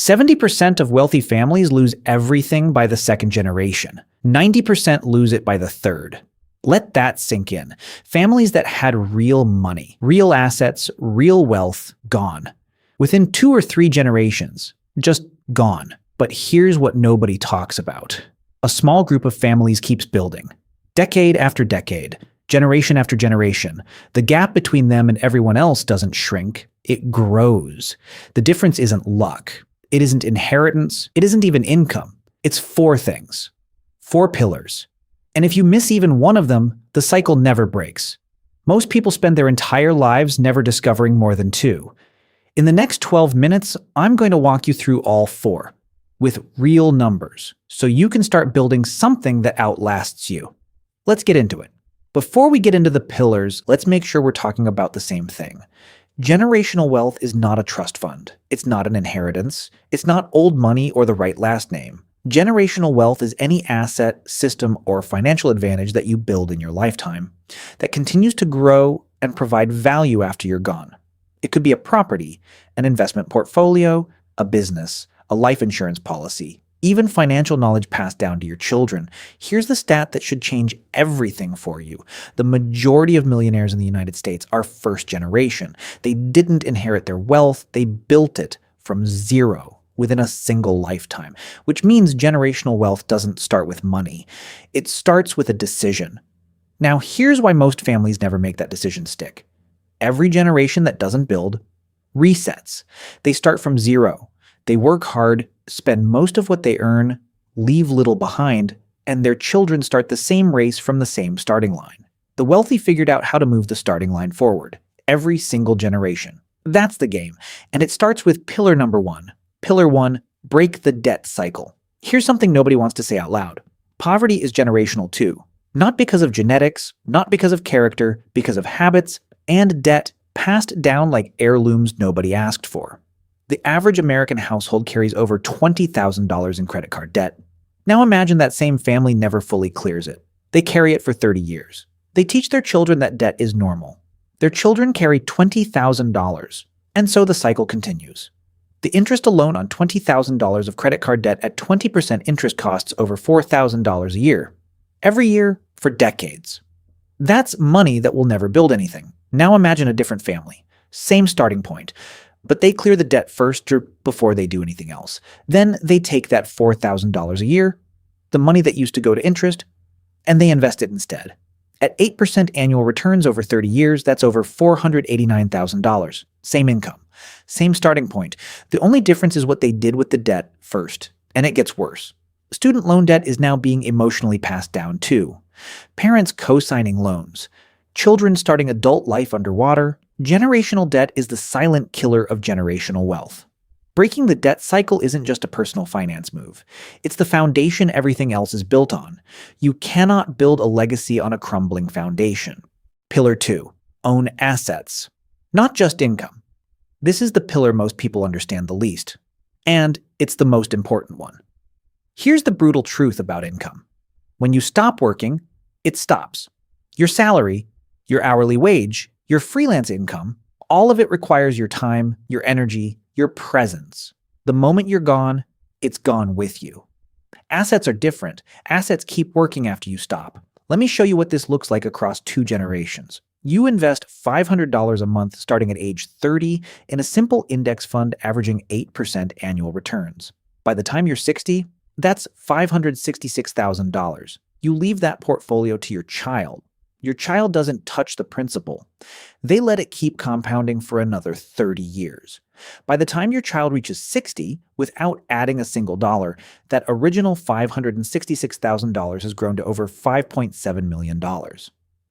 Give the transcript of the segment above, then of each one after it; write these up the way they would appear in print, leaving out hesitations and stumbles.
70% of wealthy families lose everything by the second generation. 90% lose it by the third. Let that sink in. Families that had real money, real assets, real wealth, gone. Within 2 or 3 generations, just gone. But here's what nobody talks about. A small group of families keeps building. Decade after decade, generation after generation, the gap between them and everyone else doesn't shrink, it grows. The difference isn't luck. It isn't inheritance. It isn't even income. It's 4 things. 4 pillars. And if you miss even one of them, the cycle never breaks. Most people spend their entire lives never discovering more than 2. In the next 12 minutes, I'm going to walk you through all 4, with real numbers, so you can start building something that outlasts you. Let's get into it. Before we get into the pillars, let's make sure we're talking about the same thing. Generational wealth is not a trust fund. It's not an inheritance. It's not old money or the right last name. Generational wealth is any asset, system, or financial advantage that you build in your lifetime that continues to grow and provide value after you're gone. It could be a property, an investment portfolio, a business, a life insurance policy, even financial knowledge passed down to your children. Here's the stat that should change everything for you. The majority of millionaires in the United States are first generation. They didn't inherit their wealth, they built it from zero within a single lifetime, which means generational wealth doesn't start with money. It starts with a decision. Now, here's why most families never make that decision stick. Every generation that doesn't build resets. They start from zero. They work hard, spend most of what they earn, leave little behind, and their children start the same race from the same starting line. The wealthy figured out how to move the starting line forward, every single generation. That's the game, and it starts with pillar number 1. Pillar 1, break the debt cycle. Here's something nobody wants to say out loud. Poverty is generational too. Not because of genetics, not because of character, because of habits and debt passed down like heirlooms nobody asked for. The average American household carries over $20,000 in credit card debt. Now imagine that same family never fully clears it. They carry it for 30 years. They teach their children that debt is normal. Their children carry $20,000, and so the cycle continues. The interest alone on $20,000 of credit card debt at 20% interest costs over $4,000 a year. Every year for decades. That's money that will never build anything. Now imagine a different family. Same starting point. But they clear the debt first before they do anything else. Then they take that $4,000 a year, the money that used to go to interest, and they invest it instead. At 8% annual returns over 30 years, that's over $489,000. Same income. Same starting point. The only difference is what they did with the debt first. And it gets worse. Student loan debt is now being emotionally passed down too. Parents co-signing loans. Children starting adult life underwater. Generational debt is the silent killer of generational wealth. Breaking the debt cycle isn't just a personal finance move. It's the foundation everything else is built on. You cannot build a legacy on a crumbling foundation. Pillar 2. Own assets. Not just income. This is the pillar most people understand the least. And it's the most important one. Here's the brutal truth about income. When you stop working, it stops. Your salary, your hourly wage, your freelance income, all of it requires your time, your energy, your presence. The moment you're gone, it's gone with you. Assets are different. Assets keep working after you stop. Let me show you what this looks like across 2 generations. You invest $500 a month starting at age 30 in a simple index fund averaging 8% annual returns. By the time you're 60, that's $566,000. You leave that portfolio to your child. Your child doesn't touch the principal. They let it keep compounding for another 30 years. By the time your child reaches 60, without adding a single dollar, that original $566,000 has grown to over $5.7 million.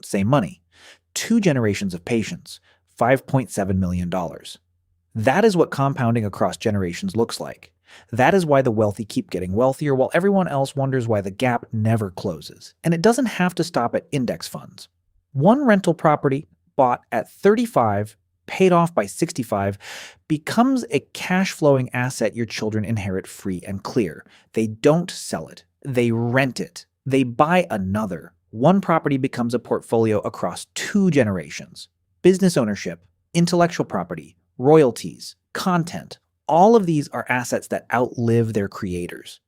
Same money. 2 generations of patience, $5.7 million. That is what compounding across generations looks like. That is why the wealthy keep getting wealthier while everyone else wonders why the gap never closes. And it doesn't have to stop at index funds. One rental property bought at 35, paid off by 65, becomes a cash-flowing asset your children inherit free and clear. They don't sell it. They rent it. They buy another. One property becomes a portfolio across 2 generations. Business ownership, intellectual property, royalties, content, All of these are assets that outlive their creators.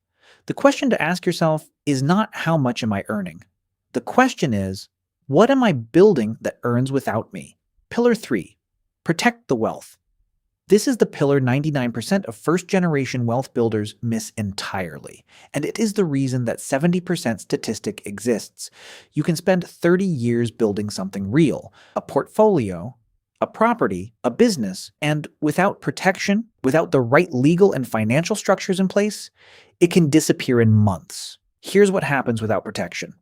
The question to ask yourself is not how much am I earning? The question is, what am I building that earns without me? Pillar 3. Protect the wealth. This is the pillar 99% of first-generation wealth builders miss entirely, and it is the reason that 70% statistic exists. You can spend 30 years building something real, a portfolio, a property, a business, and without protection, without the right legal and financial structures in place, it can disappear in months. Here's what happens without protection.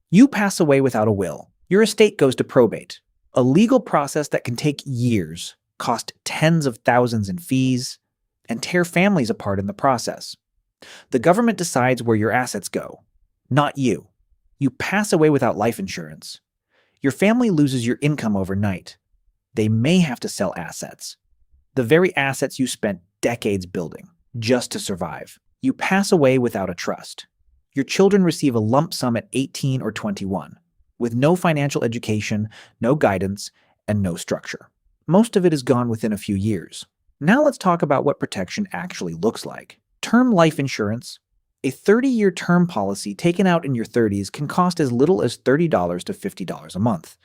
You pass away without a will. Your estate goes to probate, a legal process that can take years, cost tens of thousands in fees, and tear families apart in the process. The government decides where your assets go, not you. You pass away without life insurance. Your family loses your income overnight. They may have to sell assets, the very assets you spent decades building, just to survive. You pass away without a trust. Your children receive a lump sum at 18 or 21, with no financial education, no guidance, and no structure. Most of it is gone within a few years. Now let's talk about what protection actually looks like. Term life insurance. A 30-year term policy taken out in your 30s can cost as little as $30 to $50 a month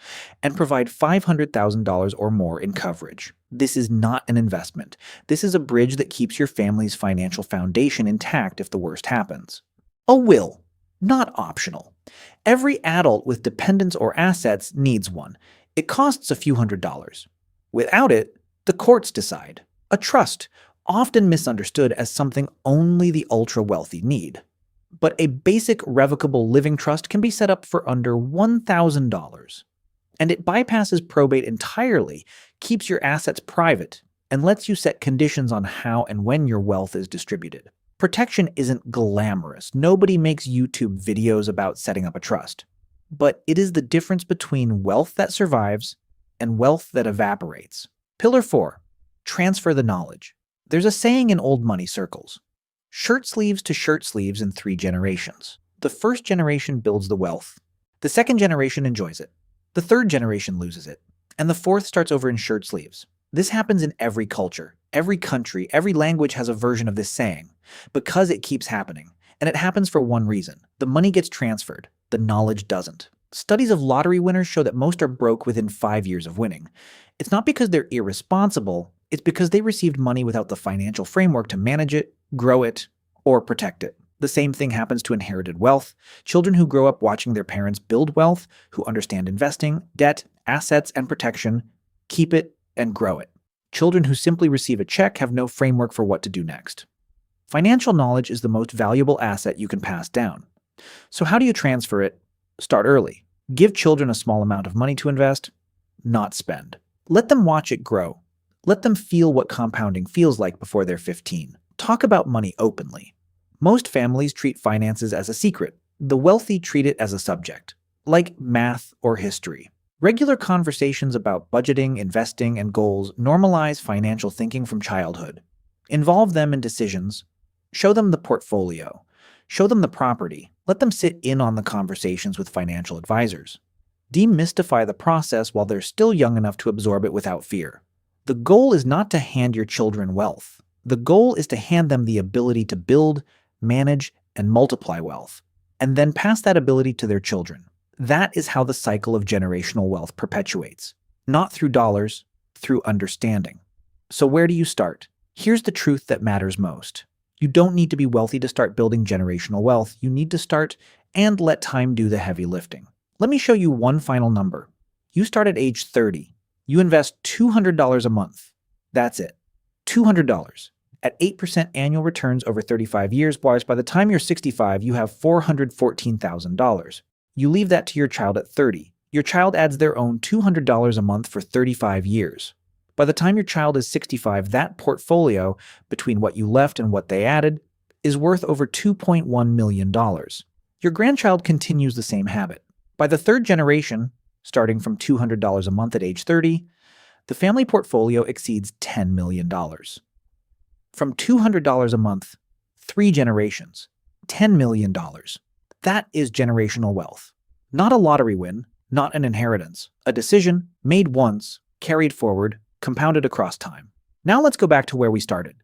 and provide $500,000 or more in coverage. This is not an investment. This is a bridge that keeps your family's financial foundation intact if the worst happens. A will. Not optional. Every adult with dependents or assets needs one. It costs a few $100s. Without it, the courts decide. A trust, often misunderstood as something only the ultra-wealthy need. But a basic revocable living trust can be set up for under $1,000. And it bypasses probate entirely, keeps your assets private, and lets you set conditions on how and when your wealth is distributed. Protection isn't glamorous. Nobody makes YouTube videos about setting up a trust. But it is the difference between wealth that survives and wealth that evaporates. Pillar 4. Transfer the knowledge. There's a saying in old money circles. Shirt sleeves to shirt sleeves in 3 generations. The first generation builds the wealth. The second generation enjoys it. The third generation loses it. And the fourth starts over in shirt sleeves. This happens in every culture, every country, every language has a version of this saying, because it keeps happening. And it happens for one reason. The money gets transferred. The knowledge doesn't. Studies of lottery winners show that most are broke within 5 years of winning. It's not because they're irresponsible, it's because they received money without the financial framework to manage it, grow it, or protect it. The same thing happens to inherited wealth. Children who grow up watching their parents build wealth, who understand investing, debt, assets, and protection, keep it and grow it. Children who simply receive a check have no framework for what to do next. Financial knowledge is the most valuable asset you can pass down. So how do you transfer it? Start early. Give children a small amount of money to invest, not spend. Let them watch it grow. Let them feel what compounding feels like before they're 15. Talk about money openly. Most families treat finances as a secret. The wealthy treat it as a subject, like math or history. Regular conversations about budgeting, investing, and goals normalize financial thinking from childhood. Involve them in decisions. Show them the portfolio. Show them the property. Let them sit in on the conversations with financial advisors. Demystify the process while they're still young enough to absorb it without fear. The goal is not to hand your children wealth. The goal is to hand them the ability to build, manage, and multiply wealth, and then pass that ability to their children. That is how the cycle of generational wealth perpetuates. Not through dollars, through understanding. So where do you start? Here's the truth that matters most. You don't need to be wealthy to start building generational wealth. You need to start and let time do the heavy lifting. Let me show you one final number. You start at age 30. You invest $200 a month. That's it. $200. At 8% annual returns over 35 years, whereas by the time you're 65, you have $414,000. You leave that to your child at 30. Your child adds their own $200 a month for 35 years. By the time your child is 65, that portfolio, between what you left and what they added, is worth over $2.1 million. Your grandchild continues the same habit. By the third generation, starting from $200 a month at age 30, the family portfolio exceeds $10 million. From $200 a month, 3 generations, $10 million. That is generational wealth. Not a lottery win, not an inheritance. A decision made once, carried forward, compounded across time. Now let's go back to where we started.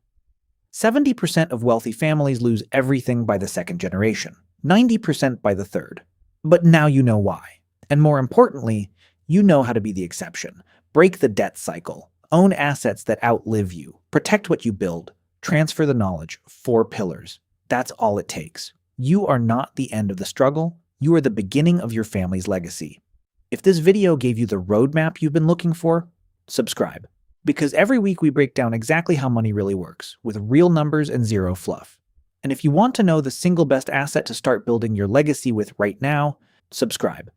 70% of wealthy families lose everything by the second generation, 90% by the third. But now you know why. And more importantly, you know how to be the exception. Break the debt cycle. Own assets that outlive you. Protect what you build. Transfer the knowledge. 4 pillars. That's all it takes. You are not the end of the struggle. You are the beginning of your family's legacy. If this video gave you the roadmap you've been looking for, subscribe. Because every week we break down exactly how money really works, with real numbers and zero fluff. And if you want to know the single best asset to start building your legacy with right now, subscribe.